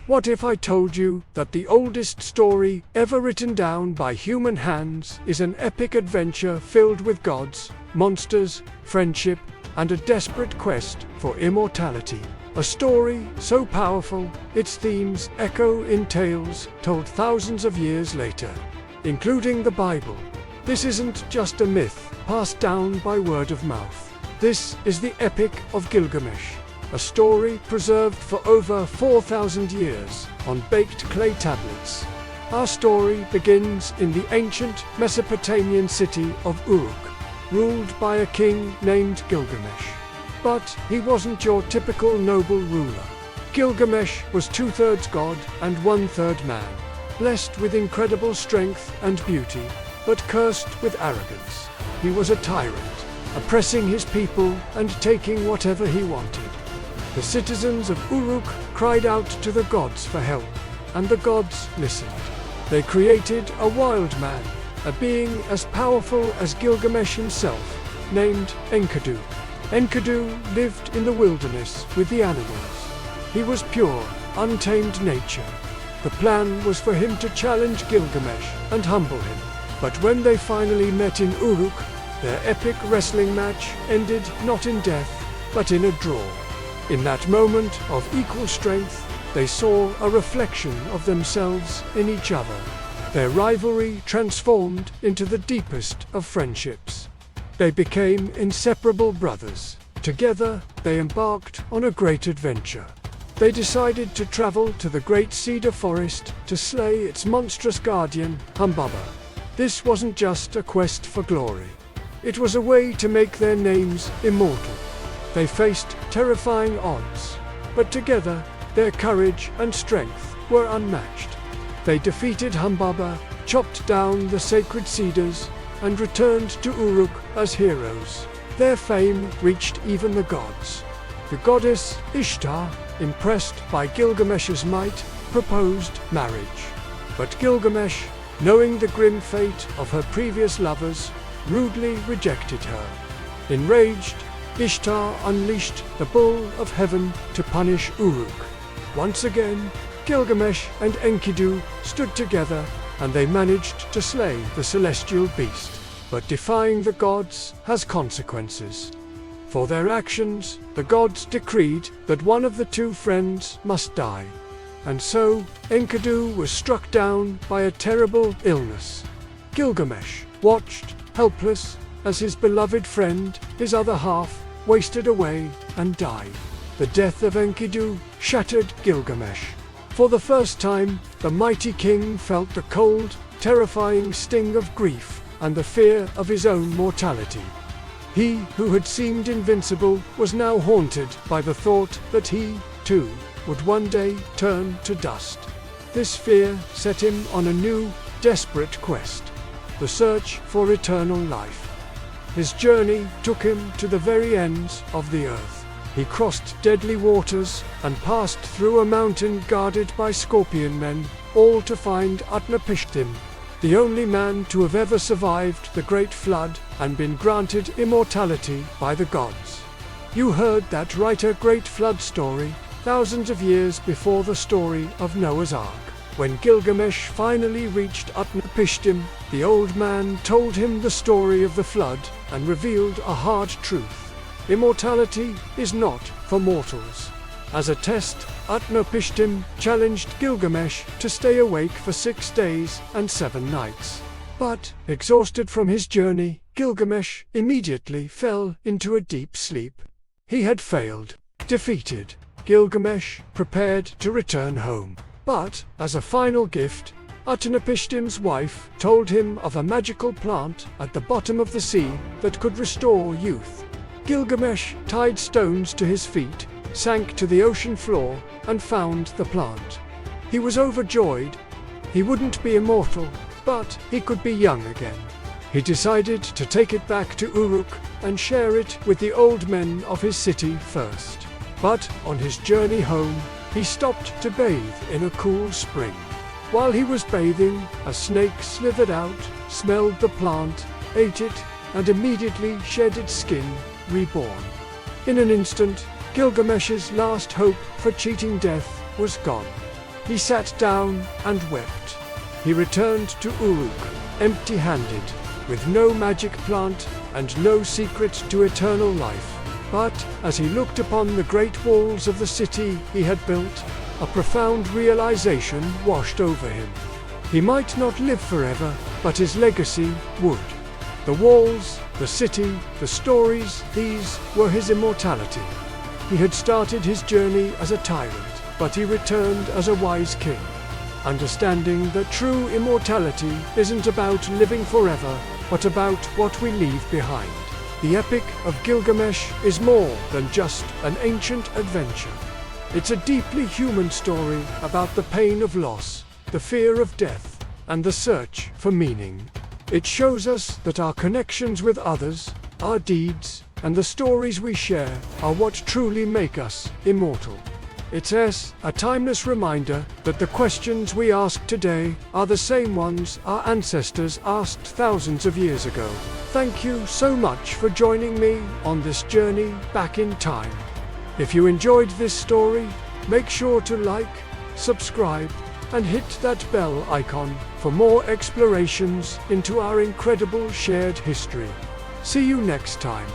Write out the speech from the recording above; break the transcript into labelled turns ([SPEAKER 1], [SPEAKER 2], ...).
[SPEAKER 1] What if I told you that the oldest story ever written down by human hands is an epic adventure filled with gods, monsters, friendship, and a desperate quest for immortality? A story so powerful, its themes echo in tales told thousands of years later, including the Bible. This isn't just a myth passed down by word of mouth. This is the Epic of Gilgamesh, a story preserved for over 4,000 years on baked clay tablets. Our story begins in the ancient Mesopotamian city of Uruk, ruled by a king named Gilgamesh. But he wasn't your typical noble ruler. Gilgamesh was 2/3 god and 1/3 man, blessed with incredible strength and beauty, but cursed with arrogance. He was a tyrant, oppressing his people and taking whatever he wanted. The citizens of Uruk cried out to the gods for help, and the gods listened. They created a wild man, a being as powerful as Gilgamesh himself, named Enkidu. Enkidu lived in the wilderness with the animals. He was pure, untamed nature. The plan was for him to challenge Gilgamesh and humble him. But when they finally met in Uruk, their epic wrestling match ended not in death, but in a draw. In that moment of equal strength, they saw a reflection of themselves in each other. Their rivalry transformed into the deepest of friendships. They became inseparable brothers. Together, they embarked on a great adventure. They decided to travel to the great Cedar Forest to slay its monstrous guardian, Humbaba. This wasn't just a quest for glory. It was a way to make their names immortal. They faced terrifying odds, but together, their courage and strength were unmatched. They defeated Humbaba, chopped down the sacred cedars, and returned to Uruk as heroes. Their fame reached even the gods. The goddess Ishtar, impressed by Gilgamesh's might, proposed marriage. But Gilgamesh, knowing the grim fate of her previous lovers, rudely rejected her. Enraged, Ishtar unleashed the Bull of Heaven to punish Uruk. Once again, Gilgamesh and Enkidu stood together, and they managed to slay the celestial beast. But defying the gods has consequences. For their actions, the gods decreed that one of the two friends must die. And so, Enkidu was struck down by a terrible illness. Gilgamesh watched, helpless, as his beloved friend, his other half, wasted away and died. The death of Enkidu shattered Gilgamesh. For the first time, the mighty king felt the cold, terrifying sting of grief and the fear of his own mortality. He who had seemed invincible was now haunted by the thought that he, too, would one day turn to dust. This fear set him on a new, desperate quest, the search for eternal life. His journey took him to the very ends of the earth. He crossed deadly waters and passed through a mountain guarded by scorpion men, all to find Utnapishtim, the only man to have ever survived the great flood and been granted immortality by the gods. You heard that right, a great flood story, thousands of years before the story of Noah's Ark. When Gilgamesh finally reached Utnapishtim, the old man told him the story of the flood and revealed a hard truth. Immortality is not for mortals. As a test, Utnapishtim challenged Gilgamesh to stay awake for 6 days and 7 nights. But, exhausted from his journey, Gilgamesh immediately fell into a deep sleep. He had failed. Defeated, Gilgamesh prepared to return home. But, as a final gift, Utnapishtim's wife told him of a magical plant at the bottom of the sea that could restore youth. Gilgamesh tied stones to his feet, sank to the ocean floor, and found the plant. He was overjoyed. He wouldn't be immortal, but he could be young again. He decided to take it back to Uruk and share it with the old men of his city first. But on his journey home, he stopped to bathe in a cool spring. While he was bathing, a snake slithered out, smelled the plant, ate it, and immediately shed its skin, reborn. In an instant, Gilgamesh's last hope for cheating death was gone. He sat down and wept. He returned to Uruk, empty-handed, with no magic plant and no secret to eternal life. But, as he looked upon the great walls of the city he had built, a profound realization washed over him. He might not live forever, but his legacy would. The walls, the city, the stories, these were his immortality. He had started his journey as a tyrant, but he returned as a wise king, understanding that true immortality isn't about living forever, but about what we leave behind. The Epic of Gilgamesh is more than just an ancient adventure. It's a deeply human story about the pain of loss, the fear of death, and the search for meaning. It shows us that our connections with others, our deeds, and the stories we share are what truly make us immortal. It's a timeless reminder that the questions we ask today are the same ones our ancestors asked thousands of years ago. Thank you so much for joining me on this journey back in time. If you enjoyed this story, make sure to like, subscribe, and hit that bell icon for more explorations into our incredible shared history. See you next time.